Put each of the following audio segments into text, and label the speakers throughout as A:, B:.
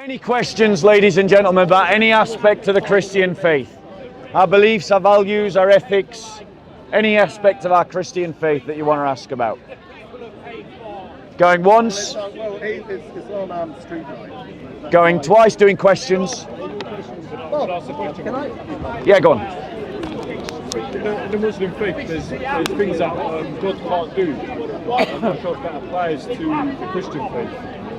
A: Any questions, ladies and gentlemen, about any aspect of the Christian faith? Our beliefs, our values, our ethics, any aspect of our Christian faith that you want to ask about? Going once? Going twice, doing questions? Yeah, go on.
B: In the Muslim faith, there's things that God can't do. I'm not sure if that applies to the Christian faith.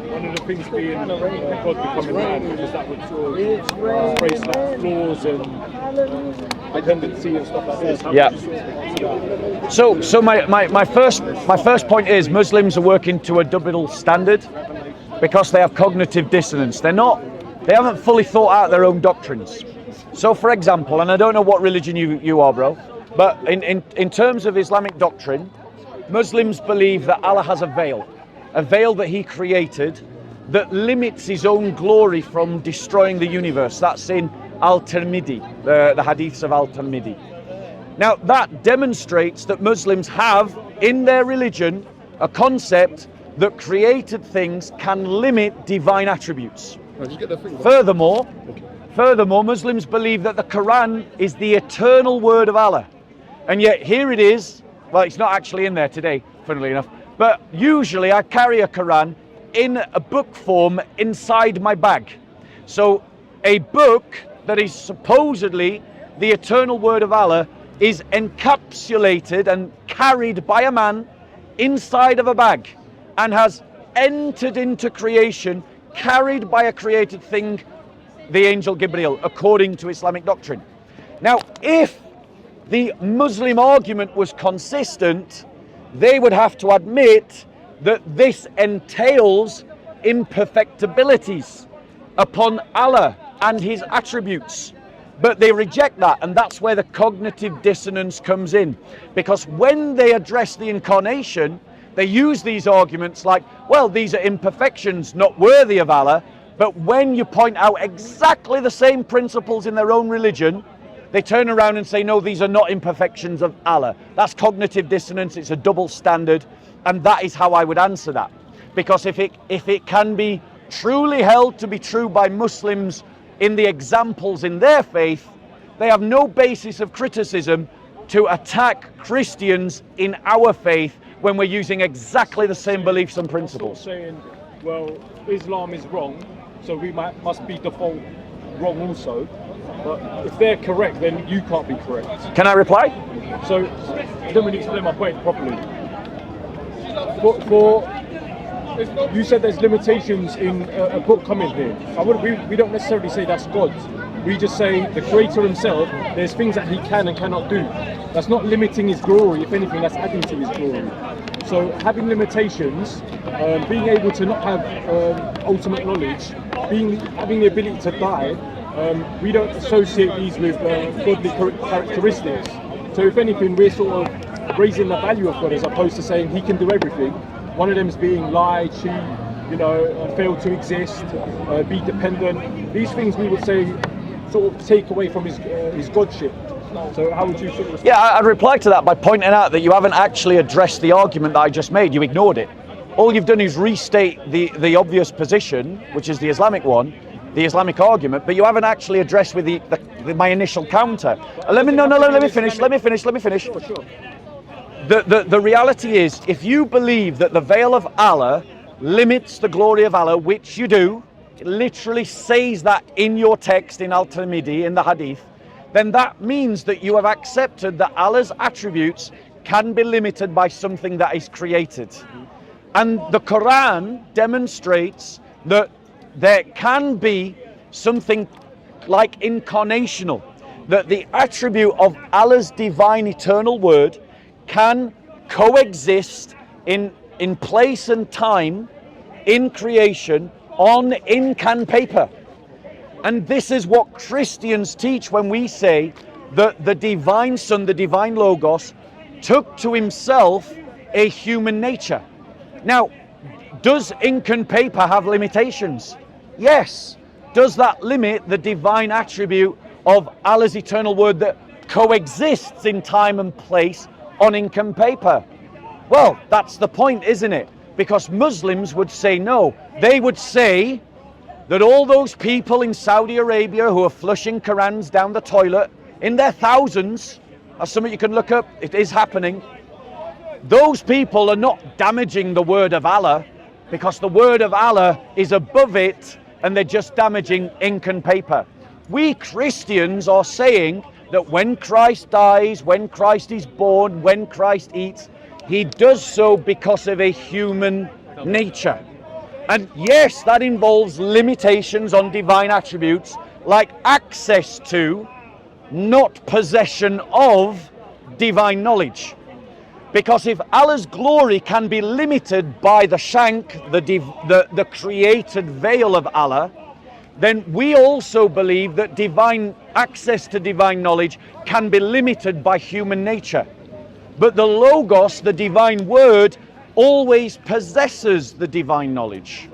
B: One of the things being God becoming man, because that would sort of embrace like flaws and dependency and stuff like this.
A: Yeah. So my first point is Muslims are working to a double standard because they have cognitive dissonance. They haven't fully thought out their own doctrines. So, for example, and I don't know what religion you are, bro, but in terms of Islamic doctrine, Muslims believe that Allah has a veil that he created that limits his own glory from destroying the universe. That's in Al-Tirmidhi, the hadiths of Al-Tirmidhi. Now, that demonstrates that Muslims have in their religion a concept that created things can limit divine attributes. Furthermore, Muslims believe that the Quran is the eternal word of Allah. And yet here it is, well, it's not actually in there today, funnily enough, but usually I carry a Quran in a book form inside my bag. So a book that is supposedly the eternal word of Allah is encapsulated and carried by a man inside of a bag and has entered into creation, carried by a created thing, the angel Gabriel, according to Islamic doctrine. Now, if the Muslim argument was consistent, they would have to admit that this entails imperfectibilities upon Allah and his attributes. But they reject that, and that's where the cognitive dissonance comes in. Because when they address the Incarnation, they use these arguments like, well, these are imperfections not worthy of Allah. But when you point out exactly the same principles in their own religion, they turn around and say, no, these are not imperfections of Allah. That's cognitive dissonance. It's a double standard. And that is how I would answer that. Because if it can be truly held to be true by Muslims in the examples in their faith, they have no basis of criticism to attack Christians in our faith when we're using exactly the same beliefs and principles.
B: Saying, well, Islam is wrong, so we must be default wrong also. But if they're correct, then you can't be correct.
A: Can I reply?
B: So let me explain my point properly. You said there's limitations in a book coming here. We don't necessarily say that's God. We just say the Creator himself, there's things that he can and cannot do. That's not limiting his glory. If anything, that's adding to his glory. So having limitations, being able to not have ultimate knowledge, having the ability to die, we don't associate these with godly characteristics. So if anything, we're sort of raising the value of God as opposed to saying he can do everything. One of them is being lie, cheat, fail to exist, be dependent. These things we would say sort of take away from his godship. So how would you sort of...
A: Yeah, I'd reply to that by pointing out that you haven't actually addressed the argument that I just made. You ignored it. All you've done is restate the obvious position, which is the Islamic one, the Islamic argument, but you haven't actually addressed with my initial counter. Let me finish.
B: Sure.
A: The reality is, if you believe that the veil of Allah limits the glory of Allah, which you do, it literally says that in your text in Al-Tirmidhi, in the hadith, then that means that you have accepted that Allah's attributes can be limited by something that is created. And the Quran demonstrates that there can be something like incarnational, that the attribute of Allah's divine eternal word can coexist in place and time in creation on incan paper. And this is what Christians teach when we say that the divine Son, the divine Logos, took to himself a human nature. Now, does ink and paper have limitations? Yes. Does that limit the divine attribute of Allah's eternal word that coexists in time and place on ink and paper? Well, that's the point, isn't it? Because Muslims would say no. They would say that all those people in Saudi Arabia who are flushing Qurans down the toilet in their thousands, that's something you can look up, it is happening. Those people are not damaging the word of Allah, because the word of Allah is above it, and they're just damaging ink and paper. We Christians are saying that when Christ dies, when Christ is born, when Christ eats, he does so because of a human nature. And yes, that involves limitations on divine attributes, like access to, not possession of, divine knowledge. Because if Allah's glory can be limited by the shank, the created veil of Allah, then we also believe that divine access to divine knowledge can be limited by human nature. But the Logos, the divine word, always possesses the divine knowledge,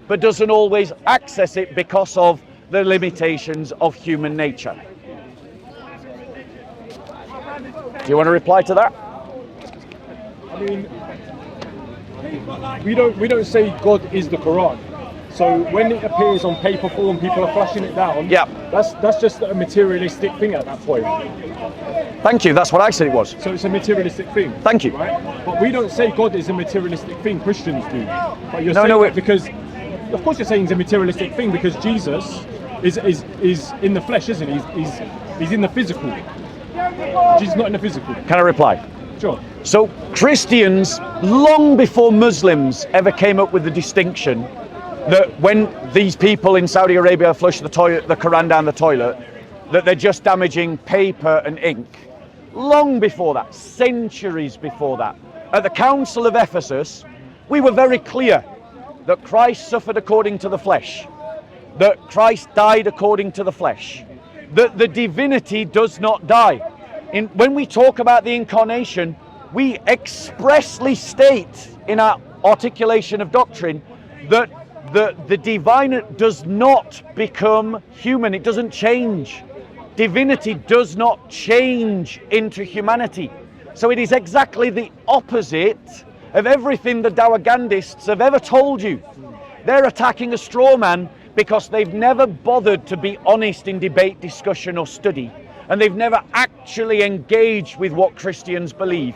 A: but doesn't always access it because of the limitations of human nature. Do you want to reply to that?
B: I mean, we don't say God is the Quran. So when it appears on paper form, people are flashing it down.
A: Yeah.
B: That's just a materialistic thing at that point.
A: Thank you. That's what I said it was.
B: So it's a materialistic thing.
A: Thank you.
B: Right? But we don't say God is a materialistic thing. Christians do. But you're saying that because, of course, you're saying it's a materialistic thing because Jesus is in the flesh, isn't he? He's in the physical. Jesus is not in the physical.
A: Can I reply?
B: Sure.
A: So Christians, long before Muslims ever came up with the distinction that when these people in Saudi Arabia flush the Quran down the toilet, that they're just damaging paper and ink. Long before that, centuries before that, at the Council of Ephesus, we were very clear that Christ suffered according to the flesh, that Christ died according to the flesh, that the divinity does not die. When we talk about the Incarnation, we expressly state in our articulation of doctrine that the divine does not become human, it doesn't change. Divinity does not change into humanity. So it is exactly the opposite of everything the Dawagandists have ever told you. They're attacking a straw man because they've never bothered to be honest in debate, discussion or study. And they've never actually engaged with what Christians believe.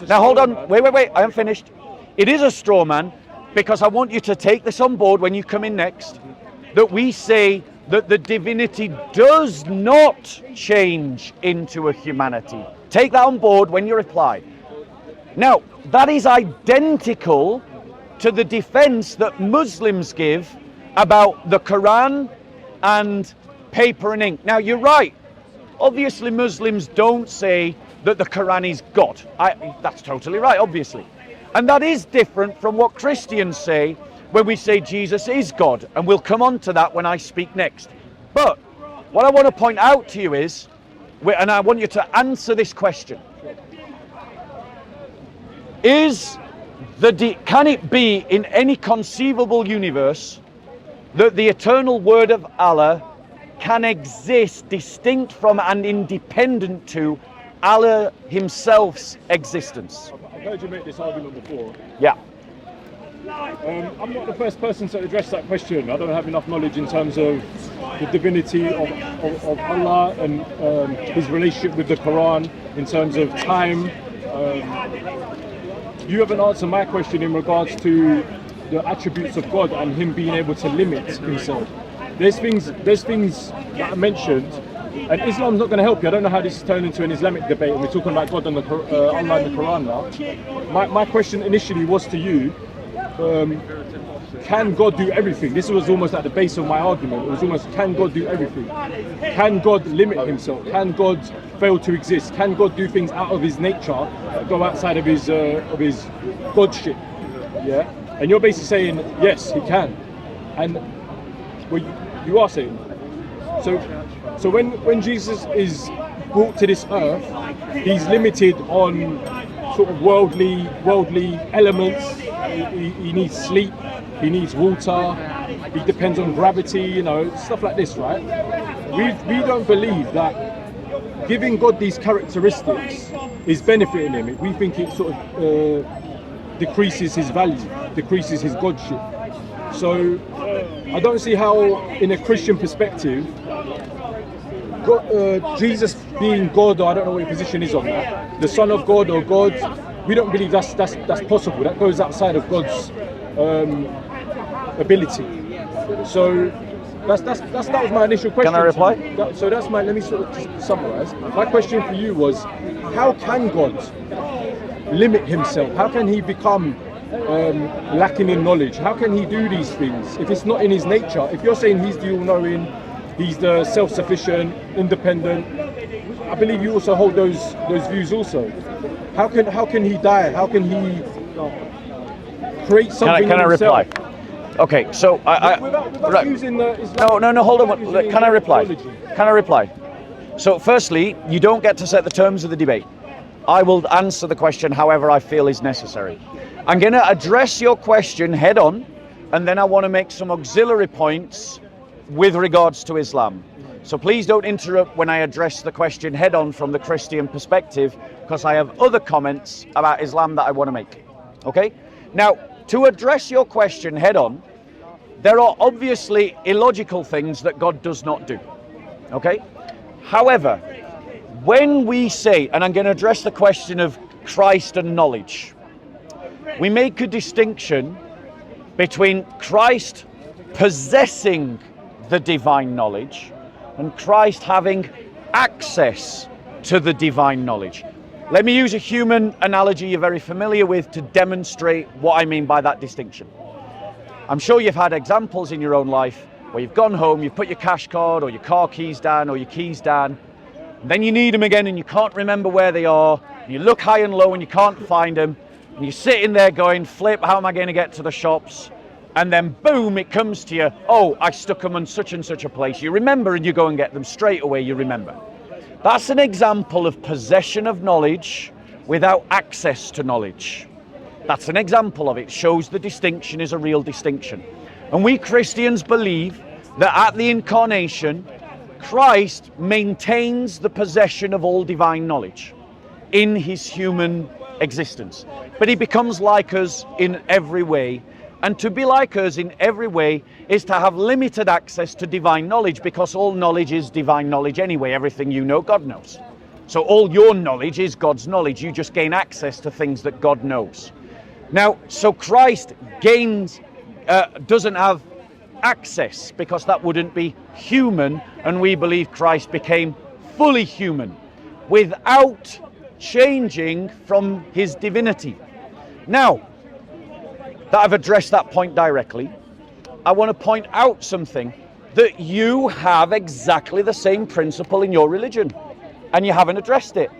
A: Now hold on, wait, I haven't finished. It is a straw man because I want you to take this on board when you come in next, that we say that the divinity does not change into a humanity. Take that on board when you reply. Now, that is identical to the defense that Muslims give about the Quran and paper and ink. Now, you're right. Obviously, Muslims don't say that the Quran is God. That's totally right, obviously. And that is different from what Christians say when we say Jesus is God. And we'll come on to that when I speak next. But what I want to point out to you is, and I want you to answer this question, can it be in any conceivable universe that the eternal word of Allah can exist distinct from and independent to Allah himself's existence?
B: I've heard you make this argument before.
A: Yeah.
B: I'm not the first person to address that question. I don't have enough knowledge in terms of the divinity of Allah and his relationship with the Quran in terms of time. You haven't answered my question in regards to the attributes of God and him being able to limit himself. There's things that I mentioned, and Islam's not going to help you. I don't know how this has turned into an Islamic debate, and we're talking about God and Allah and the Quran now. My question initially was to you, can God do everything? This was almost at the base of my argument. It was almost, can God do everything? Can God limit himself? Can God fail to exist? Can God do things out of his nature that go outside of his godship? Yeah? And you're basically saying, yes, he can. And well, you are saying. So when Jesus is brought to this earth, he's limited on sort of worldly elements. He needs sleep, he needs water, he depends on gravity, stuff like this, right? We don't believe that giving God these characteristics is benefiting him. We think it sort of decreases his value, decreases his godship. So I don't see how, in a Christian perspective, Jesus being God, or I don't know what your position is on that, the Son of God or God, we don't believe that's possible. That goes outside of God's ability. So that was my initial question.
A: Can I reply?
B: Let me sort of just summarize. My question for you was, how can God limit himself? How can he become lacking in knowledge? How can he do these things if it's not in his nature? If you're saying he's the all-knowing, he's the self-sufficient, independent, I believe you also hold those views also. How can he die? How can he create something?
A: Can I reply? Okay, so
B: without using the Islamic
A: no, hold on. Can I reply? Can I reply? So, firstly, you don't get to set the terms of the debate. I will answer the question however I feel is necessary. I'm going to address your question head on, and then I want to make some auxiliary points with regards to Islam. So please don't interrupt when I address the question head on from the Christian perspective, because I have other comments about Islam that I want to make. Okay? Now, to address your question head on, there are obviously illogical things that God does not do. Okay? However, when we say, and I'm going to address the question of Christ and knowledge, we make a distinction between Christ possessing the divine knowledge and Christ having access to the divine knowledge. Let me use a human analogy you're very familiar with to demonstrate what I mean by that distinction. I'm sure you've had examples in your own life where you've gone home, you've put your cash card or your car keys down or your keys down, and then you need them again and you can't remember where they are, and you look high and low and you can't find them, and you're sitting there going, flip, how am I going to get to the shops? And then boom, it comes to you, oh, I stuck them in such and such a place. You remember and you go and get them straight away, you remember. That's an example of possession of knowledge without access to knowledge. That's an example of it. Shows the distinction is a real distinction. And we Christians believe that at the Incarnation, Christ maintains the possession of all divine knowledge in his human existence. But he becomes like us in every way. And to be like us in every way is to have limited access to divine knowledge, because all knowledge is divine knowledge anyway. Everything you know, God knows. So all your knowledge is God's knowledge. You just gain access to things that God knows. Now, so Christ doesn't have access, because that wouldn't be human, and we believe Christ became fully human without changing from his divinity. Now, that I've addressed that point directly, I want to point out something, that you have exactly the same principle in your religion, and you haven't addressed it.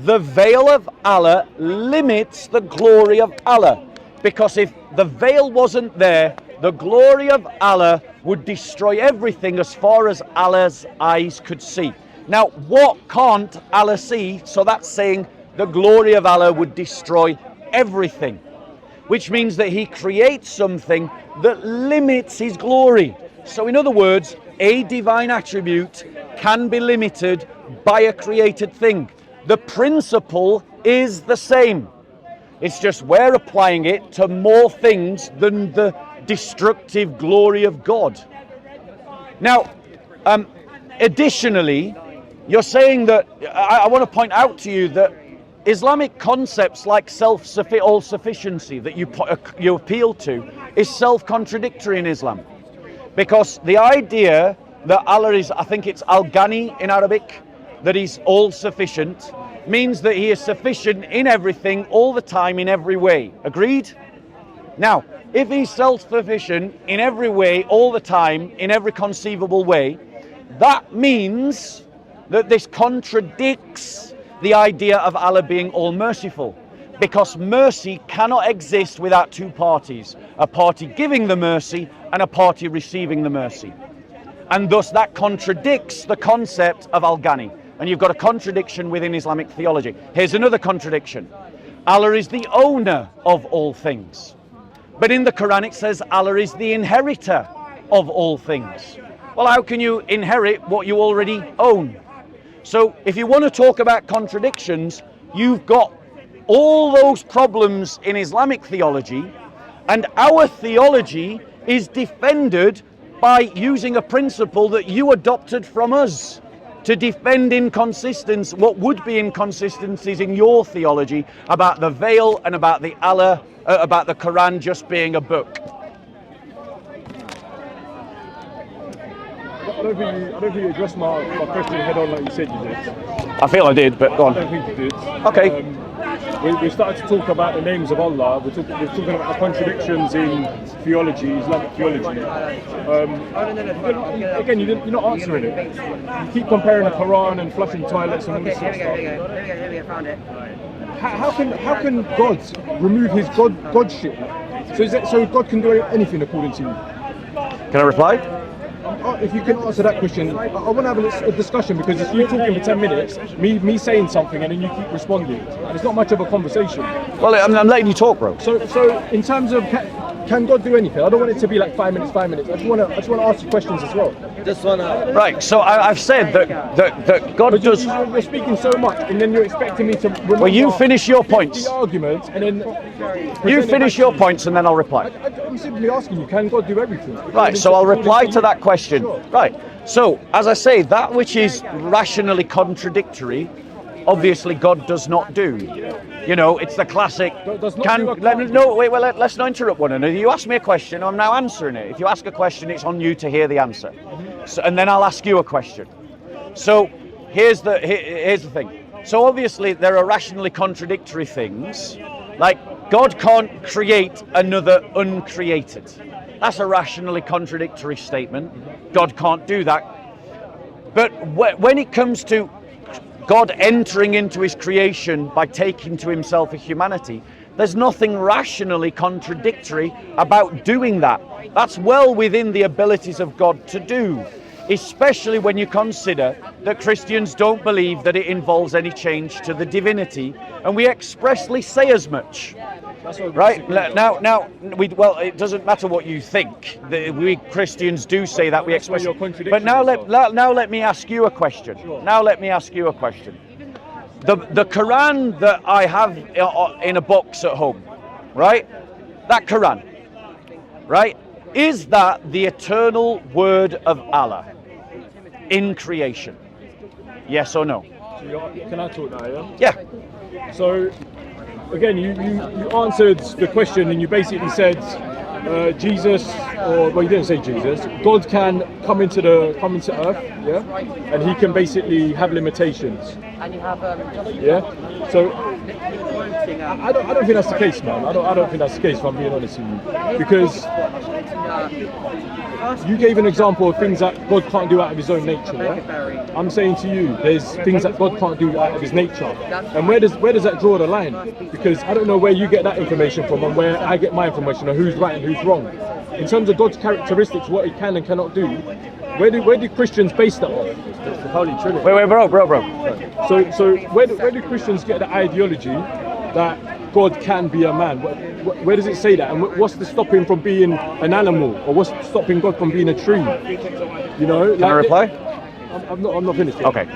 A: The veil of Allah limits the glory of Allah, because if the veil wasn't there, the glory of Allah would destroy everything as far as Allah's eyes could see. Now, what can't Allah see? So that's saying the glory of Allah would destroy everything, which means that he creates something that limits his glory. So in other words, a divine attribute can be limited by a created thing. The principle is the same. It's just we're applying it to more things than the destructive glory of God. Now, additionally, you're saying that, I want to point out to you that Islamic concepts like all-sufficiency that you appeal to is self-contradictory in Islam. Because the idea that Allah is, I think it's al-Ghani in Arabic, that he's all-sufficient, means that he is sufficient in everything, all the time, in every way. Agreed? Now, if he's self-sufficient in every way, all the time, in every conceivable way, that means that this contradicts the idea of Allah being all-merciful, because mercy cannot exist without two parties, a party giving the mercy and a party receiving the mercy. And thus that contradicts the concept of al-Ghani. And you've got a contradiction within Islamic theology. Here's another contradiction. Allah is the owner of all things. But in the Quran it says Allah is the inheritor of all things. Well, how can you inherit what you already own? So if you want to talk about contradictions, you've got all those problems in Islamic theology, and our theology is defended by using a principle that you adopted from us to defend inconsistencies, what would be inconsistencies in your theology about the veil and about the Allah, about the Quran just being a book.
B: I don't think you addressed my question head on like you said you did.
A: I feel I did, but go on.
B: I don't think you did.
A: Okay.
B: We started to talk about the names of Allah. We're talking about the contradictions in theology, Islamic theology. Again, you're not answering it. You keep comparing the Quran and flushing toilets and all this sort of stuff. How can God remove his godship? So God can do anything according to you?
A: Can I reply?
B: If you can answer that question, I want to have a discussion, because if you're talking for 10 minutes, me saying something and then you keep responding, it's not much of a conversation.
A: Well, I'm letting you talk, bro.
B: So in terms of can God do anything? I don't want it to be like 5 minutes. I just want to ask you questions as well.
A: Right. So I've said that God does.
B: You're speaking so much, and then you're expecting me to remember.
A: Well, you finish your points.
B: The argument, and then
A: you finish your points, and then I'll reply.
B: I'm simply asking you: can God do everything?
A: Right. So I'll reply to that question.
B: Sure.
A: Right. So as I say, that which is rationally contradictory, obviously God does not do. You know, it's the classic. Let's not interrupt one another. You ask me a question, I'm now answering it. If you ask a question, it's on you to hear the answer. So, and then I'll ask you a question. So here's the thing. So obviously there are rationally contradictory things, like God can't create another uncreated. That's a rationally contradictory statement. God can't do that. But when it comes to God entering into his creation by taking to himself a humanity, there's nothing rationally contradictory about doing that. That's well within the abilities of God to do, especially when you consider that Christians don't believe that it involves any change to the divinity, and we expressly say as much. Right now, it doesn't matter what you think. We Christians do say that we express. But now let me ask you a question.
B: Sure.
A: Now let me ask you a question. The Quran that I have in a box at home, right? That Quran, right? Is that the eternal word of Allah in creation? Yes or no?
B: Can I talk now?
A: Yeah.
B: So. Again, you answered the question, and you basically said Jesus, you didn't say Jesus. God can come into Earth, yeah, and he can basically have limitations. And you have yeah. So I don't think that's the case, man. I don't think that's the case, if I'm being honest with you, because you gave an example of things that God can't do out of his own nature. Yeah? I'm saying to you, there's things that God can't do out of his nature, and where does that draw the line? Because I don't know where you get that information from and where I get my information, or who's right and who's wrong. In terms of God's characteristics, what he can and cannot do, where do Christians base that off? It's the Holy Trinity.
A: Wait, bro.
B: So where do Christians get the ideology that God can be a man? Where does it say that? And what's the stopping from being an animal, or what's stopping God from being a tree? You know.
A: Can I reply?
B: I'm not finished yet.
A: Okay.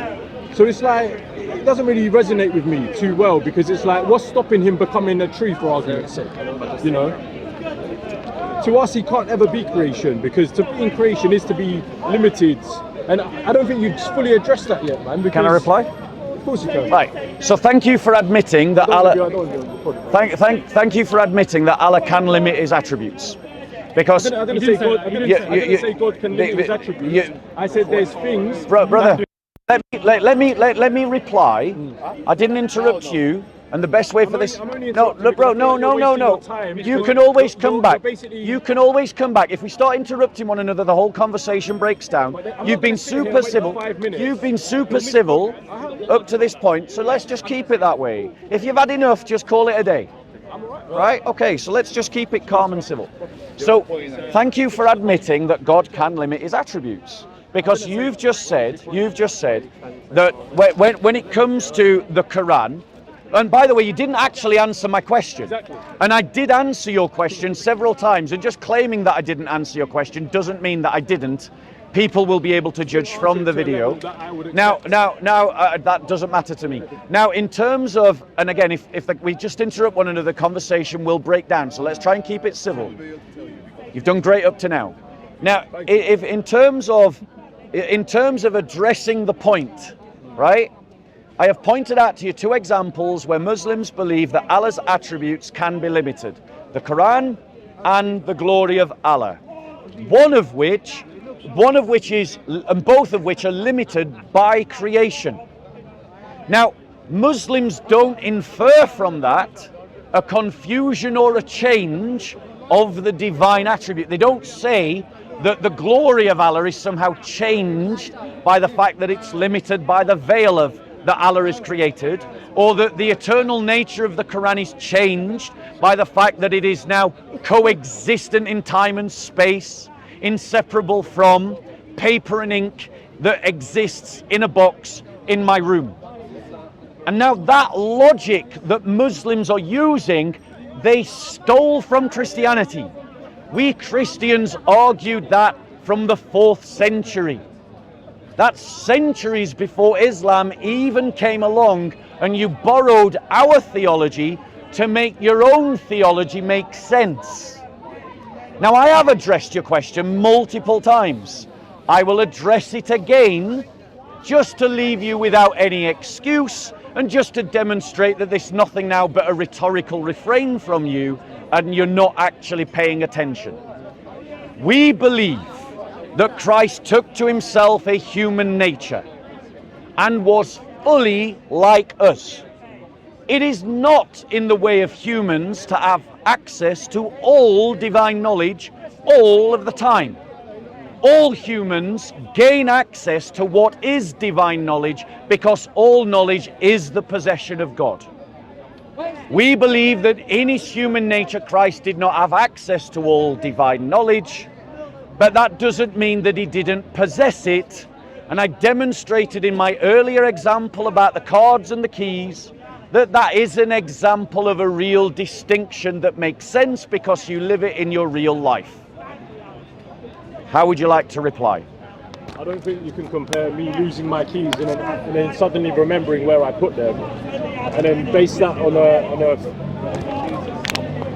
B: So it's like, it doesn't really resonate with me too well, because it's like, what's stopping him becoming a tree, for argument's sake? You know. To us, he can't ever be creation, because to be in creation is to be limited, and I don't think you've fully addressed that yet, man.
A: Can I reply?
B: Of course you can.
A: Right. So thank you for admitting that Allah. Thank you for admitting that Allah can limit his attributes, because
B: I didn't say God can limit his attributes. I said there's things.
A: Brother, let me reply. I didn't interrupt you. And the best way for this, no, look, bro, no. You can always come back. You can always come back. If we start interrupting one another, the whole conversation breaks down. You've been super civil. You've been super civil up to this point. So let's just keep it that way. If you've had enough, just call it a day. Right? Okay. So let's just keep it calm and civil. So thank you for admitting that God can limit his attributes. Because you've just said that when it comes to the Quran. And by the way, you didn't actually answer my question.
B: Exactly.
A: And I did answer your question several times, and just claiming that I didn't answer your question doesn't mean that I didn't. People will be able to judge from the video. Now, that doesn't matter to me. Now, in terms of, and again, if we just interrupt one another, the conversation will break down. So let's try and keep it civil. You've done great up to now. Now, if in terms of addressing the point, right? I have pointed out to you 2 examples where Muslims believe that Allah's attributes can be limited: the Quran and the glory of Allah. One of which is, and both of which are limited by creation. Now, Muslims don't infer from that a confusion or a change of the divine attribute. They don't say that the glory of Allah is somehow changed by the fact that it's limited by the veil of that Allah has created, or that the eternal nature of the Quran is changed by the fact that it is now coexistent in time and space, inseparable from paper and ink that exists in a box in my room. And now that logic that Muslims are using, they stole from Christianity. We Christians argued that from the 4th century. That's centuries before Islam even came along, and you borrowed our theology to make your own theology make sense. Now, I have addressed your question multiple times. I will address it again just to leave you without any excuse, and just to demonstrate that there's nothing now but a rhetorical refrain from you and you're not actually paying attention. We believe that Christ took to himself a human nature and was fully like us. It is not in the way of humans to have access to all divine knowledge all of the time. All humans gain access to what is divine knowledge because all knowledge is the possession of God. We believe that in his human nature Christ did not have access to all divine knowledge, but that doesn't mean that he didn't possess it. And I demonstrated in my earlier example about the cards and the keys that is an example of a real distinction that makes sense because you live it in your real life. How would you like to reply?
B: I don't think you can compare me losing my keys and then suddenly remembering where I put them, and then base that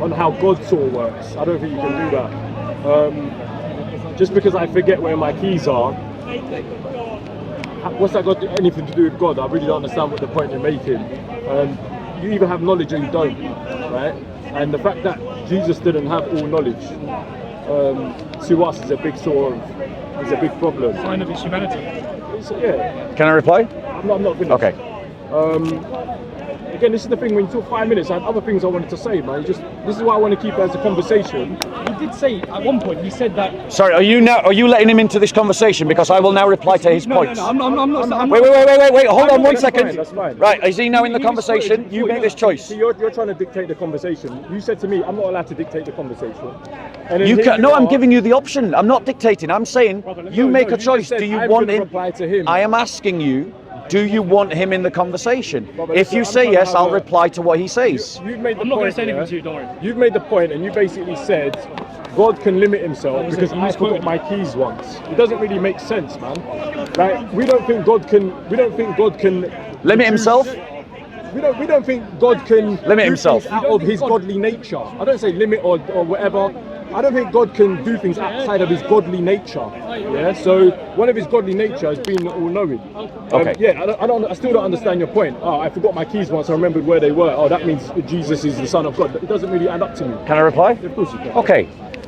B: on how God sort of works. I don't think you can do that. Just because I forget where my keys are, what's that got anything to do with God? I really don't understand what the point you're making. You either have knowledge or you don't, right? And the fact that Jesus didn't have all knowledge, to us is a big problem.
C: Sign of his humanity.
B: Yeah.
A: Can I reply?
B: I'm not finished.
A: Okay.
B: Again, this is the thing, when you talk 5 minutes, I had other things I wanted to say, man. This is why I want to keep it as a conversation.
C: He did say at one point, he said that...
A: Sorry, are you letting him into this conversation? Because I will now reply to his points.
C: No, I'm not.
A: Wait, hold on 1 second.
B: That's fine.
A: Right, is he now in the conversation? You make this choice.
B: See, you're trying to dictate the conversation. You said to me, I'm not allowed to dictate the conversation. And then
A: You can, no, I'm giving you the option. I'm not dictating. I'm saying you make a choice. Do you want him?
B: Reply to him.
A: I am asking you, do you want him in the conversation?
B: Robert,
A: If you say yes, I'll reply to what he says.
B: You've made the
C: I'm not going
B: point,
C: to say anything
B: yeah?
C: to you, don't worry.
B: You've made the point, and you basically said God can limit himself because I forgot my keys once. It doesn't really make sense, man. Like, we don't think God can
A: Limit himself?
B: We don't think God can
A: Limit
B: do
A: himself.
B: things out of his godly nature. I don't say limit or whatever. I don't think God can do things outside of his godly nature. Yeah. So one of his godly nature is being all-knowing.
A: Okay.
B: Yeah. I still don't understand your point. Oh, I forgot my keys once. I remembered where they were. Oh, that means Jesus is the Son of God. It doesn't really add up to me.
A: Can I reply?
B: Of course you can.
A: Okay.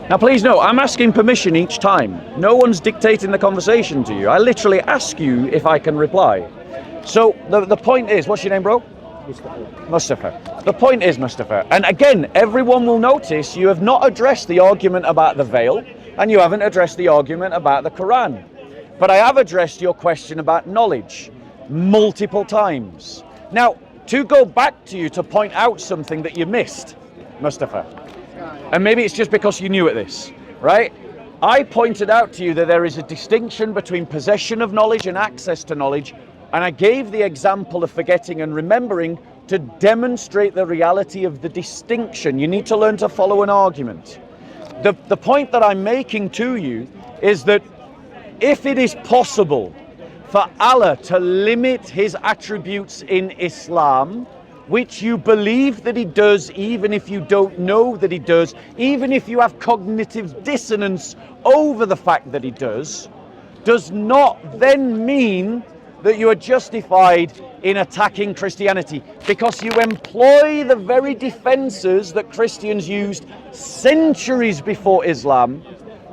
A: Now please note, I'm asking permission each time. No one's dictating the conversation to you. I literally ask you if I can reply. So the point is, what's your name, bro? Mustafa. The point is, Mustafa, and again, everyone will notice you have not addressed the argument about the veil, and you haven't addressed the argument about the Quran. But I have addressed your question about knowledge multiple times. Now, to go back to you to point out something that you missed, Mustafa, and maybe it's just because you knew at this, right? I pointed out to you that there is a distinction between possession of knowledge and access to knowledge, and I gave the example of forgetting and remembering to demonstrate the reality of the distinction. You need to learn to follow an argument. The point that I'm making to you is that if it is possible for Allah to limit his attributes in Islam, which you believe that he does, even if you don't know that he does, even if you have cognitive dissonance over the fact that he does not then mean that you are justified in attacking Christianity, because you employ the very defenses that Christians used centuries before Islam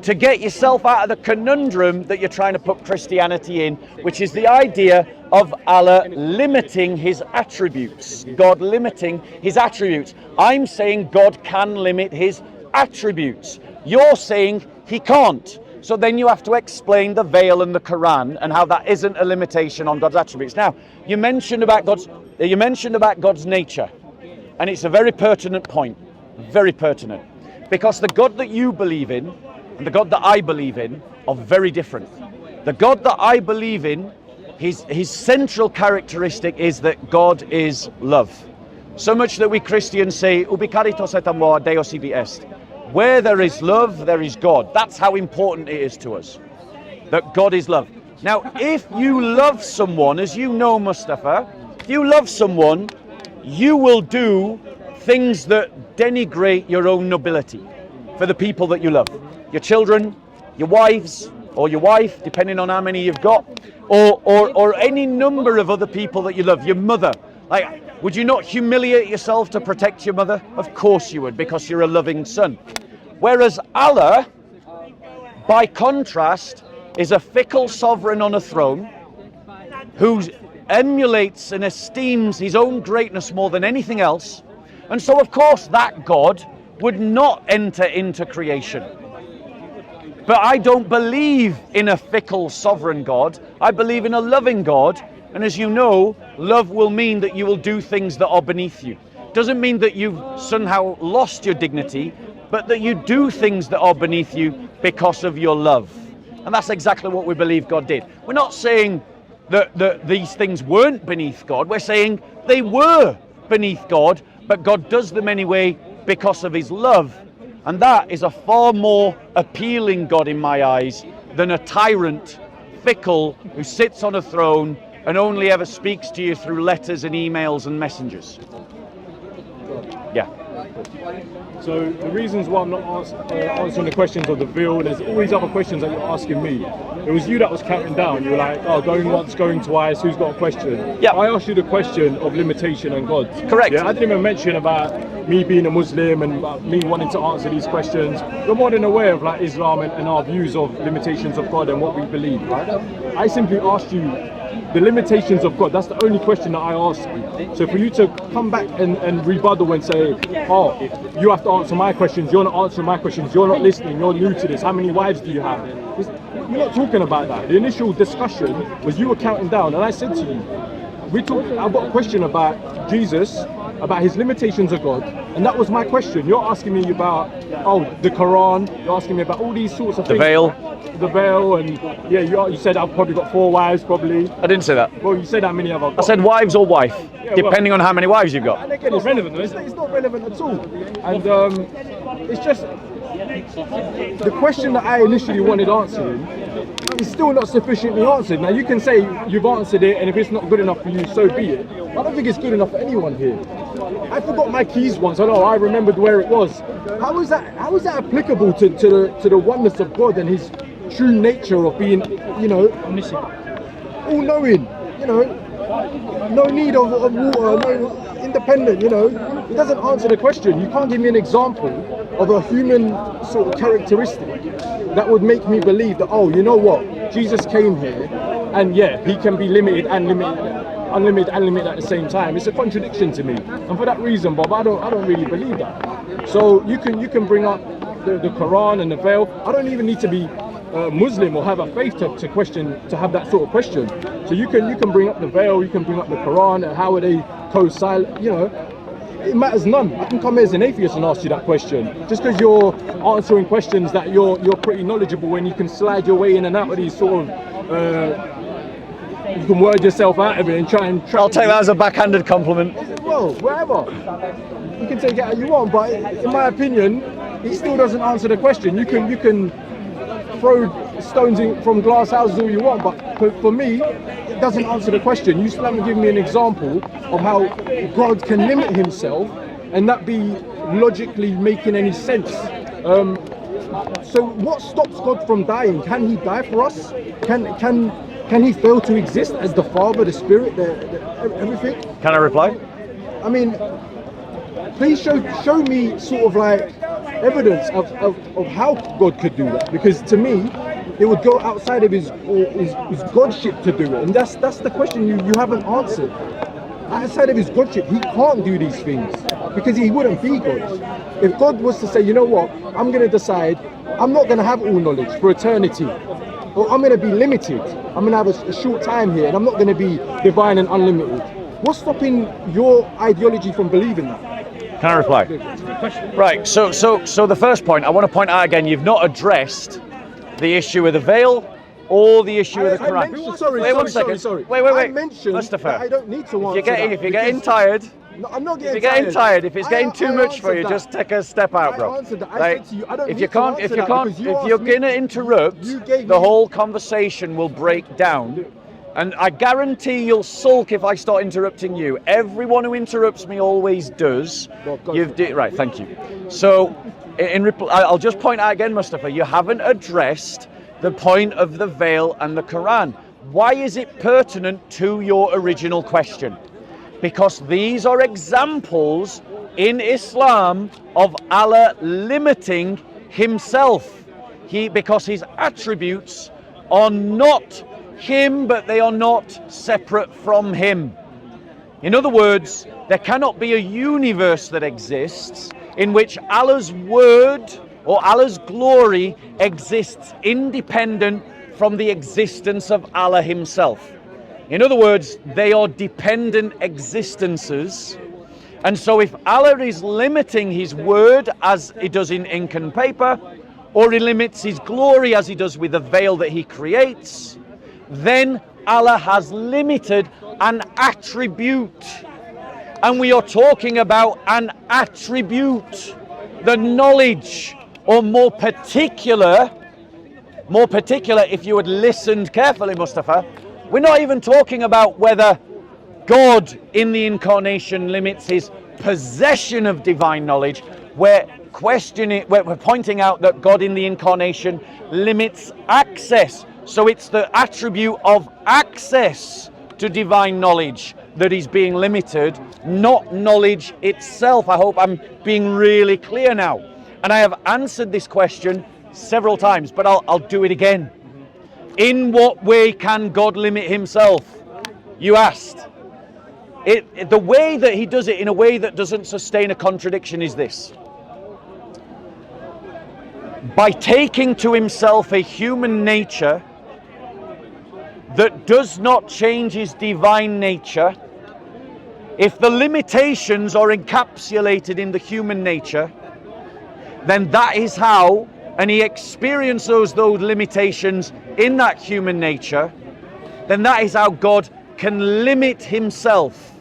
A: to get yourself out of the conundrum that you're trying to put Christianity in, which is the idea of Allah limiting his attributes, God limiting his attributes. I'm saying God can limit his attributes. You're saying he can't. So then you have to explain the veil and the Quran and how that isn't a limitation on God's attributes. Now, you mentioned about God's nature, and it's a very pertinent point, very pertinent, because the God that you believe in and the God that I believe in are very different. The God that I believe in, his central characteristic is that God is love. So much that we Christians say, ubi caritas et amor Deus ibi est. Where there is love, there is God. That's how important it is to us, that God is love. Now, if you love someone, as you know, Mustafa, if you love someone, you will do things that denigrate your own nobility for the people that you love. Your children, your wives, or your wife, depending on how many you've got, or any number of other people that you love. Your mother. Like, would you not humiliate yourself to protect your mother? Of course you would, because you're a loving son. Whereas Allah, by contrast, is a fickle sovereign on a throne who emulates and esteems his own greatness more than anything else. And so, of course, that God would not enter into creation. But I don't believe in a fickle sovereign God. I believe in a loving God. And as you know, love will mean that you will do things that are beneath you. Doesn't mean that you've somehow lost your dignity, but that you do things that are beneath you because of your love. And that's exactly what we believe God did. We're not saying that these things weren't beneath God. We're saying they were beneath God, but God does them anyway because of his love. And that is a far more appealing God in my eyes than a tyrant, fickle, who sits on a throne and only ever speaks to you through letters and emails and messengers. Yeah.
B: So the reasons why I'm not answering the questions of the veil, there's always other questions that you're asking me. It was you that was counting down. You were like, oh, going once, going twice, who's got a question?
A: Yeah.
B: I asked you the question of limitation and God.
A: Correct.
B: Yeah, I didn't even mention about me being a Muslim and me wanting to answer these questions. You're more than aware of like Islam and our views of limitations of God and what we believe, right? I simply asked you the limitations of God. That's the only question that I asked you. So for you to come back and rebuttal and say, oh, you have to answer my questions, you're not answering my questions, you're not listening, you're new to this, how many wives do you have? You're not talking about that. The initial discussion was you were counting down, and I said to you, I've got a question about Jesus, about his limitations of God, and that was my question. You're asking me about, the Quran, you're asking me about all these sorts of things. The veil, and yeah, you said I've probably got 4 wives, probably.
A: I didn't say that.
B: Well, you said how many have I got?
A: I said wives or wife, depending on how many wives you've got.
B: And again, it's relevant. It's not relevant at all. And it's just the question that I initially wanted answering is still not sufficiently answered. Now you can say you've answered it, and if it's not good enough for you, so be it. I don't think it's good enough for anyone here. I forgot my keys once. I remembered where it was. How is that applicable to the oneness of God and his true nature of being,
C: Omniscient.
B: all-knowing, no need of water, no independent, It doesn't answer the question. You can't give me an example of a human sort of characteristic that would make me believe that, oh, you know what, Jesus came here, and yeah, he can be limited and unlimited and limited at the same time. It's a contradiction to me, and for that reason, Bob, I don't really believe that. So you can bring up the Quran and the veil. I don't even need to be Muslim or have a faith to have that sort of question. So you can bring up the veil, you can bring up the Quran, and how are they coincide? It matters none. I can come here as an atheist and ask you that question. Just because you're answering questions that you're pretty knowledgeable when you can slide your way in and out of these sort of you can word yourself out of it and try.
A: I'll take that as a backhanded compliment.
B: Well, wherever. You can take it how you want, but in my opinion, it still doesn't answer the question. You can throw stones from glass houses all you want, but for me, it doesn't answer the question. You still haven't given me an example of how God can limit himself and that be logically making any sense. So what stops God from dying? Can he die for us? Can he fail to exist as the Father, the Spirit, everything?
A: Can I reply?
B: I mean, please show me sort of like evidence of how God could do that, because to me it would go outside of his godship to do it, and that's the question you haven't answered. Outside of his godship, he can't do these things because he wouldn't be God. If God was to say, you know what, I'm going to decide I'm not going to have all knowledge for eternity, or I'm going to be limited, I'm going to have a short time here, and I'm not going to be divine and unlimited, what's stopping your ideology from believing that?
A: Can I reply? Right, so the first point, I want to point out again, you've not addressed the issue with the veil or the issue with the Quran.
B: Sorry.
A: Wait.
B: I mentioned
A: Mustafa,
B: that I don't need to answer
A: if you're getting tired,
B: no, I'm not getting
A: if you're getting tired, if it's getting too much for you,
B: that.
A: just take a step out, bro.
B: I answered that. I
A: Like,
B: said to you, I don't
A: if
B: need
A: you
B: to
A: can't,
B: answer
A: if
B: that because
A: you're gonna interrupt, the whole conversation will break down. And I guarantee you'll sulk if I start interrupting you. Everyone who interrupts me always does. Right, thank you. So, I'll just point out again, Mustafa, you haven't addressed the point of the veil and the Quran. Why is it pertinent to your original question? Because these are examples in Islam of Allah limiting himself. Because his attributes are not him, but they are not separate from him. In other words, there cannot be a universe that exists in which Allah's word or Allah's glory exists independent from the existence of Allah himself. In other words, they are dependent existences. And so if Allah is limiting his word as he does in ink and paper, or he limits his glory as he does with the veil that he creates, then Allah has limited an attribute. And we are talking about an attribute, the knowledge, or more particular, if you had listened carefully, Mustafa, we're not even talking about whether God in the Incarnation limits his possession of divine knowledge. We're pointing out that God in the Incarnation limits access. So it's the attribute of access to divine knowledge that is being limited, not knowledge itself. I hope I'm being really clear now. And I have answered this question several times, but I'll do it again. In what way can God limit himself? You asked. The way that he does it in a way that doesn't sustain a contradiction is this. By taking to himself a human nature that does not change his divine nature, if the limitations are encapsulated in the human nature, then that is how, and he experiences those limitations in that human nature, then that is how God can limit himself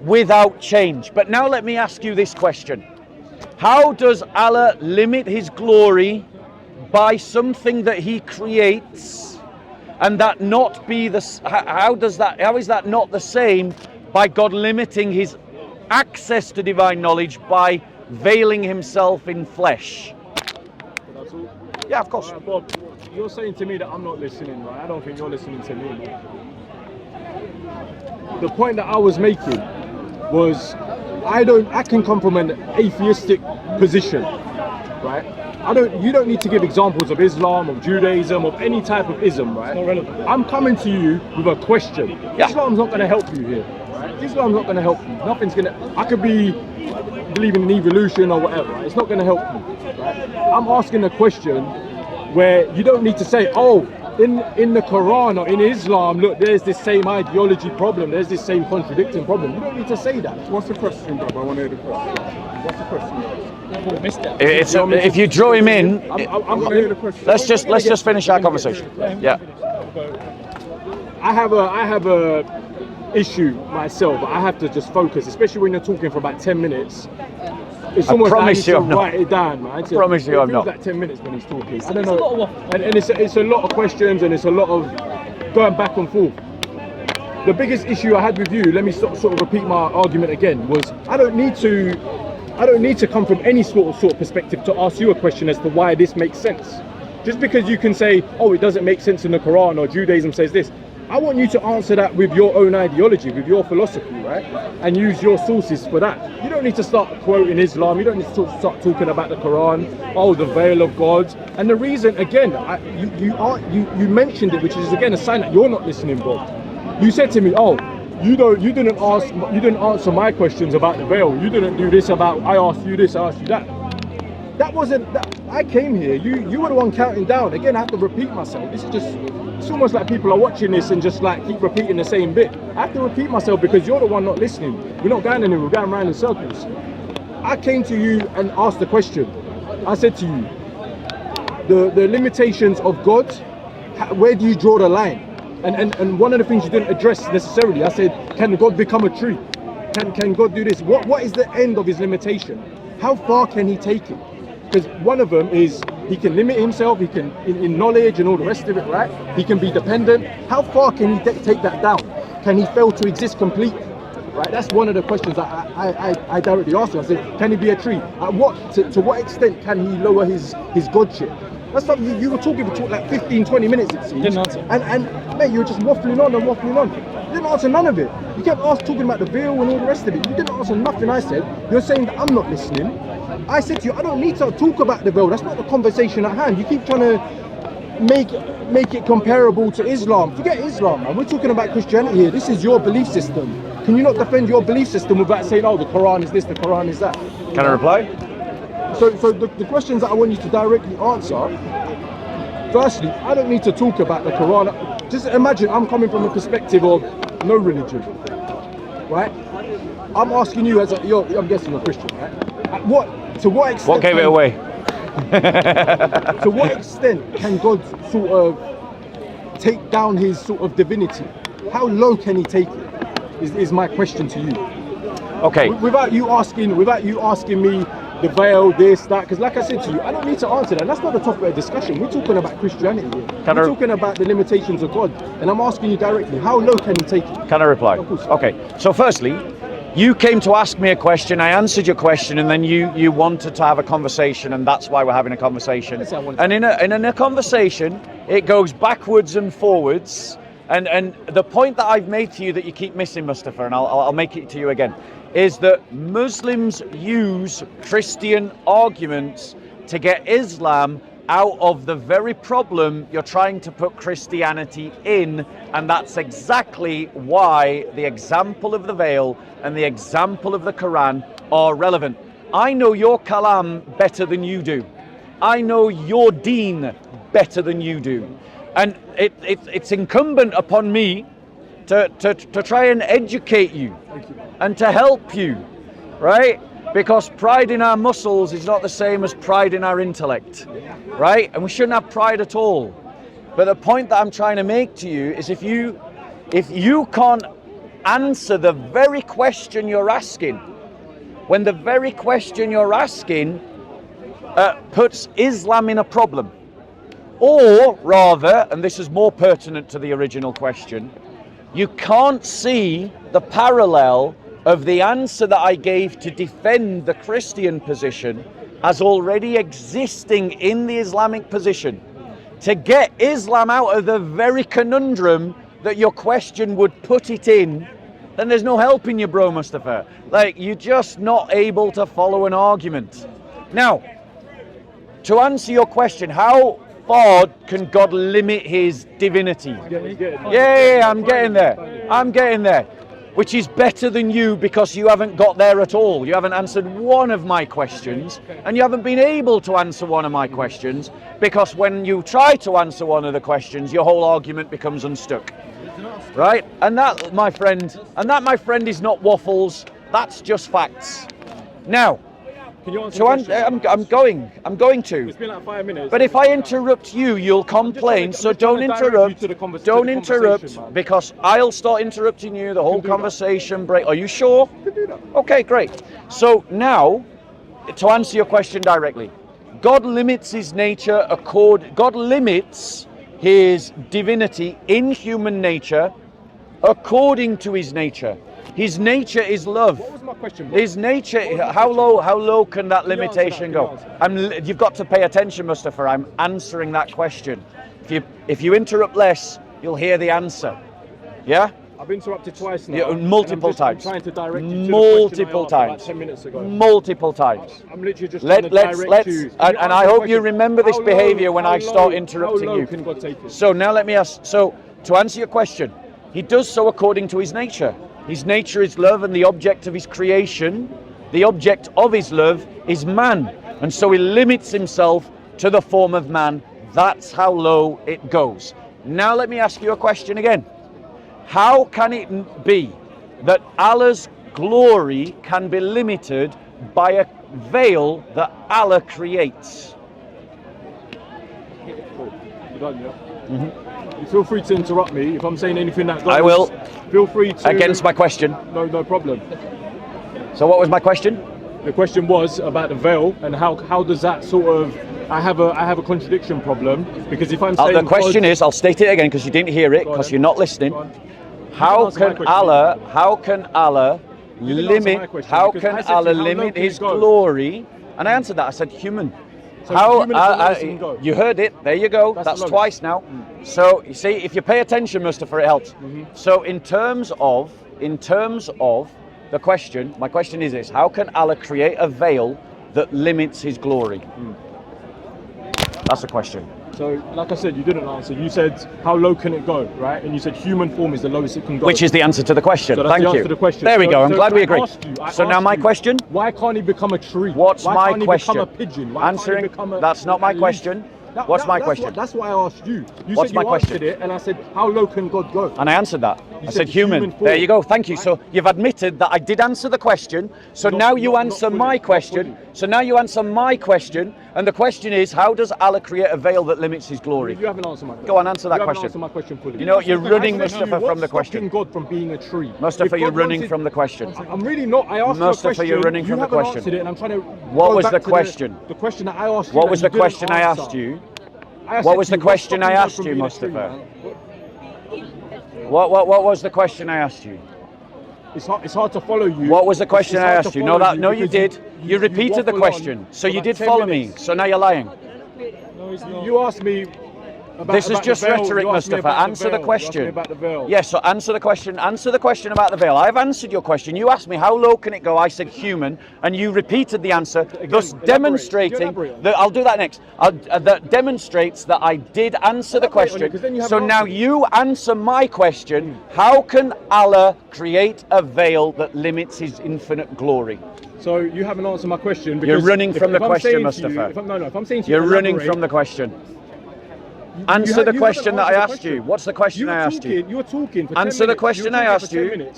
A: without change. But now let me ask you this question. How does Allah limit his glory by something that he creates, and that not be the, how is that not the same by God limiting his access to divine knowledge by veiling himself in flesh?
B: That's all?
A: Yeah, of course.
B: Bob, you're saying to me that I'm not listening, right? I don't think you're listening to me, man. The point that I was making was I can come from an atheistic position, right? You don't need to give examples of Islam, of Judaism, of any type of ism, right?
C: It's not relevant.
B: I'm coming to you with a question.
A: Yeah.
B: Islam's not going to help you here, right? Islam's not going to help you. Nothing's going to, I could be believing in evolution or whatever, right? It's not going to help you, right? I'm asking a question where you don't need to say, oh, in the Quran or in Islam, look, there's this same ideology problem, there's this same contradicting problem. You don't need to say that.
D: What's the question, Bob? I want to hear the question. What's the question?
C: Oh, missed it.
A: If you draw him in,
B: I'm
D: want to hear the question.
A: let's just finish our conversation. Yeah.
B: I have a issue myself. I have to just focus, especially when you're talking for about 10 minutes. It's almost
A: promise
B: like
A: you
B: to
A: I'm not.
B: write it down, man.
A: I promise you I'm
B: it
A: not.
B: feels like 10 minutes when he's talking. I don't
C: It's
B: know.
C: a lot of waffle.
B: And it's a lot of questions, and it's a lot of going back and forth. the biggest issue I had with you, let me sort of repeat my argument again, was I don't need to come from any sort of perspective to ask you a question as to why this makes sense. Just because you can say, oh, it doesn't make sense in the Quran, or Judaism says this. I want you to answer that with your own ideology, with your philosophy, right? And use your sources for that. You don't need to start quoting Islam. You don't need to start talking about the Quran, oh, the veil of God. And the reason, again, you mentioned it, which is again a sign that you're not listening, Bob. You said to me, oh, you didn't answer my questions about the veil. You didn't do this about, I asked you this, I asked you that. That wasn't that. I came here. You were the one counting down. Again, I have to repeat myself. This is just. It's almost like people are watching this and just like keep repeating the same bit. I have to repeat myself because you're the one not listening. We're not going anywhere. We're going around in circles. I came to you and asked the question. I said to you, the limitations of God. Where do you draw the line? And one of the things you didn't address necessarily. I said, can God become a tree? Can God do this? What is the end of his limitation? How far can he take it? Because one of them is he can limit himself, he can in knowledge and all the rest of it, right? He can be dependent. How far can he take that down? Can he fail to exist completely? Right? That's one of the questions I directly asked him. I said, can he be a tree? To what extent can he lower his godship? That's something you were talking for like 15, 20 minutes it seems.
C: Didn't answer.
B: And mate, you were just waffling on and waffling on. You didn't answer none of it. You kept talking about the veil and all the rest of it. You didn't answer nothing I said. You're saying that I'm not listening. I said to you, I don't need to talk about the veil. That's not the conversation at hand. You keep trying to make it comparable to Islam. Forget Islam, man. We're talking about Christianity here. This is your belief system. Can you not defend your belief system without saying, oh, the Quran is this, the Quran is that?
A: Can I reply?
B: So the questions that I want you to directly answer, firstly, I don't need to talk about the Quran. Just imagine I'm coming from a perspective of no religion, right? I'm asking you I'm guessing you're a Christian, right? To what extent?
A: What gave it away?
B: To what extent can God sort of take down his sort of divinity? How low can he take it? Is my question to you.
A: Okay.
B: Without you asking me the veil, this, that, because like I said to you, I don't need to answer that. That's not the topic of discussion. We're talking about Christianity here. We're talking about the limitations of God. And I'm asking you directly, how low can he take it?
A: Can I reply?
B: Of course.
A: Okay. So firstly, you came to ask me a question, I answered your question, and then you wanted to have a conversation, and that's why we're having a conversation.
B: Yes, I wanted
A: And in a conversation, it goes backwards and forwards. And the point that I've made to you that you keep missing, Mustafa, and I'll make it to you again, is that Muslims use Christian arguments to get Islam out of the very problem you're trying to put Christianity in, and that's exactly why the example of the veil and the example of the Quran are relevant. I know your kalam better than you do. I know your deen better than you do. And it's incumbent upon me to try and educate you and to help you, right? Because pride in our muscles is not the same as pride in our intellect, right? And we shouldn't have pride at all. But the point that I'm trying to make to you is if you can't answer the very question you're asking, when the very question you're asking puts Islam in a problem, or rather, and this is more pertinent to the original question, you can't see the parallel of the answer that I gave to defend the Christian position as already existing in the Islamic position, to get Islam out of the very conundrum that your question would put it in, then there's no helping you, bro, Mustafa. Like, you're just not able to follow an argument. Now, to answer your question, how far can God limit his divinity? Yeah, I'm getting there. Which is better than you because you haven't got there at all. You haven't answered one of my questions, and you haven't been able to answer one of my questions because when you try to answer one of the questions, your whole argument becomes unstuck. Right? And that, my friend, is not waffles. That's just facts. Now,
B: Can you answer
A: so
B: the question?
A: I'm going to.
B: It's been like 5 minutes.
A: But if I interrupt you, you'll complain. So don't interrupt. Don't interrupt, because I'll start interrupting you. The whole conversation break. Are you sure?
B: You can do that.
A: Okay, great. So now, to answer your question directly, God limits his nature. God limits his divinity in human nature according to his nature. His nature is love.
B: What was my question, bro?
A: His nature, how low can that limitation go? You've got to pay attention, Mustafa. I'm answering that question. If you interrupt less, you'll hear the answer. Yeah?
B: I've interrupted twice now.
A: Yeah, multiple times.
B: I'm trying to direct you to
A: multiple
B: the question I asked
A: times.
B: about 10 minutes ago.
A: Multiple times.
B: I'm literally just trying to direct you.
A: And I hope you remember this behavior when I start
B: How
A: interrupting
B: low
A: you.
B: can God take it?
A: So now let me ask, so to answer your question, he does so according to his nature. His nature is love, and the object of his creation, the object of his love is man. And so he limits himself to the form of man. That's how low it goes. Now let me ask you a question again. How can it be that Allah's glory can be limited by a veil that Allah creates?
B: Cool. You done, yeah? You feel free to interrupt me if I'm saying anything that goes.
A: I will.
B: Feel free to.
A: Against my question.
B: No problem.
A: So what was my question?
B: The question was about the veil and how does that sort of. I have a contradiction problem because if I'm saying.
A: The question is, I'll state it again because you didn't hear it because you're not listening. How can Allah limit his glory? And I answered that. I said human.
B: So
A: You heard it. There you go. That's twice now. So you see, if you pay attention, Mustafa, it helps. So in terms of the question, my question is this: how can Allah create a veil that limits His glory? That's the question.
B: So, like I said, you didn't answer. You said, how low can it go, right? And you said human form is the lowest it can go.
A: Which is the answer to the question.
B: So that's
A: Thank
B: the
A: you.
B: answer to the question.
A: There we go. I'm glad we
B: I
A: agree.
B: asked
A: So now my question.
B: Why can't he become a tree?
A: What's
B: why
A: my
B: can't
A: question?
B: He become a pigeon? Why
A: Answering.
B: Can't he become
A: That's not my question. What's my question?
B: That's what I asked you. You
A: What's
B: said
A: my
B: you
A: question?
B: answered it, and I said, how low can God go?
A: And I answered that. I said human.
B: human form.
A: There you go. Thank you. So you've admitted that I did answer the question. So now you answer my question. So now you answer my question. And the question is, how does Allah create a veil that limits His glory?
B: You haven't answered my question.
A: Go on, answer that
B: you
A: question.
B: Haven't answered my question fully.
A: You know, you're running
B: I said to
A: Mustafa
B: you,
A: from the
B: what's
A: question.
B: stopping God from being a tree.
A: Mustafa,
B: If
A: you're
B: God
A: running
B: wanted-
A: from the question.
B: I'm really not. I asked
A: Mustafa,
B: you a question.
A: you're running from the
B: haven't
A: question.
B: Answered it, and I'm trying to.
A: What
B: go
A: was
B: back
A: the
B: to
A: question?
B: The question that I asked you.
A: What
B: that
A: was
B: you
A: the question
B: didn't
A: I
B: answer.
A: asked you?
B: I said
A: What was
B: to
A: the
B: you,
A: question
B: what's
A: I
B: stopping God
A: asked
B: from
A: you,
B: being a tree,
A: Mustafa?
B: man?
A: What was the question I asked you?
B: It's hard to follow you.
A: What was the question
B: It's
A: I
B: hard to
A: asked you?
B: follow
A: No, you
B: because
A: did. You repeated the
B: waffle
A: question.
B: on
A: So
B: for
A: you
B: like
A: did
B: 10
A: follow
B: minutes.
A: me. So now you're lying.
C: No, it's not.
B: You asked me.
A: This is just rhetoric, Mustafa. Answer the question. Yes, so answer the question. Answer the question about the veil. I've answered your question. You asked me how low can it go. I said human, and you repeated the answer, thus demonstrating that I'll do that next. That demonstrates that I did answer the question. So now you answer my question. How can Allah create a veil that limits His infinite glory?
B: So you haven't answered my question.
A: You're running from the question, Mustafa.
B: If I'm saying to you,
A: You're running from the question. Answer the question that I asked you. What's the question I asked you?
B: You were talking for 10
A: Answer the
B: minutes.
A: question I asked you.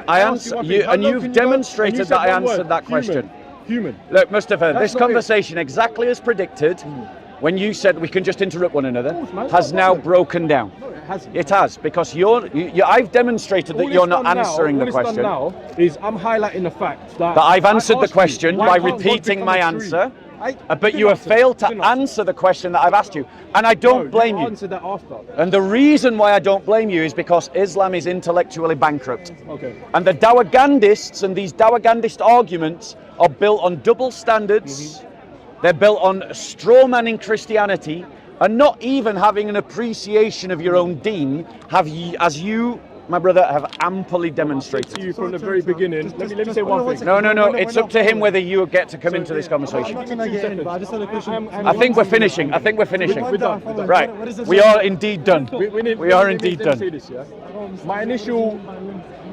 A: I answer you, and you've demonstrated that I answered that question.
B: Human.
A: Look, Mustafa,
B: That's
A: this
B: not it.
A: conversation, exactly as predicted, when you said we can just interrupt one another,
B: course, man.
A: has now broken down.
B: No, it hasn't.
A: It has, because I've demonstrated that you're not answering the question.
B: All it's done now is I'm highlighting the fact that
A: I've answered the
B: asked you,
A: question
B: why
A: by
B: can't God
A: repeating
B: become
A: my
B: a tree?
A: answer. But
B: didn't
A: you have
B: answer.
A: failed to
B: You didn't
A: answer the question that I've asked you. And I don't blame
B: you.
A: you.
B: Answered that after.
A: And the reason why I don't blame you is because Islam is intellectually bankrupt.
B: Okay.
A: And the Dawagandists and these Dawagandist arguments are built on double standards. They're built on straw-manning Christianity and not even having an appreciation of your own deen, as you, my brother, have amply demonstrated.
B: To you from the very beginning. Let me say one thing.
A: No. It's up to him whether you get to come into this conversation.
C: I'm gonna get in, but I just had a question.
A: I think we're finishing.
B: We're done.
A: Right. We are indeed done. We are indeed
B: let me say
A: done.
B: this, yeah? My initial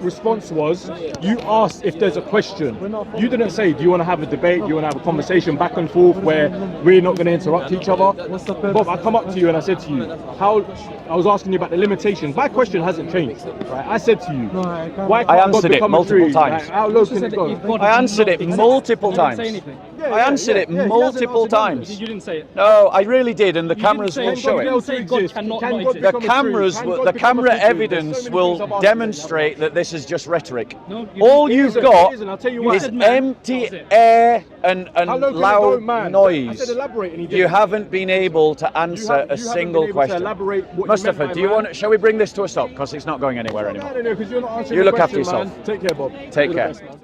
B: response was, you asked if there's a question. You didn't say, do you want to have a debate? Do you want to have a conversation back and forth where we're not going to interrupt each other? Bob, I come up to you and I said to you, I was asking you about the limitations. My question hasn't changed. Right? I said to you, why can't
A: I answered
B: God
A: it
B: become a
A: multiple
B: tree?
A: times.
B: Like, how low can it go?
A: I answered it multiple times.
C: Say anything.
B: Yeah,
A: I answered it
B: he hasn't
A: multiple
B: answered none.
A: times.
C: You didn't say it.
A: No, I really did, and the cameras
C: say
A: will
C: it.
A: show
C: You
A: it.
C: didn't say God cannot not exist.
A: The cameras, the camera evidence will demonstrate that this is just rhetoric.
C: No, you
A: All
C: didn't.
A: you've
B: It
A: got
B: isn't, I'll tell you why.
A: is
C: said man.
A: empty
C: That was it.
A: air and
B: How low can it go,
A: loud
B: man? I
A: noise.
B: said elaborate and he
A: You
B: didn't.
A: haven't been able to answer
B: haven't
A: a
B: been
A: single
B: able to
A: question.
B: elaborate what you
A: Mustafa,
B: meant by
A: do you
B: man.
A: want? Shall we bring this to a stop? Because it's not going anywhere
B: I
A: anymore.
B: don't know, because you're not answering
A: You
B: the
A: look after
B: question,
A: yourself.
B: man. Take care, Bob.
A: Take
B: You're the
A: care.
B: best, man.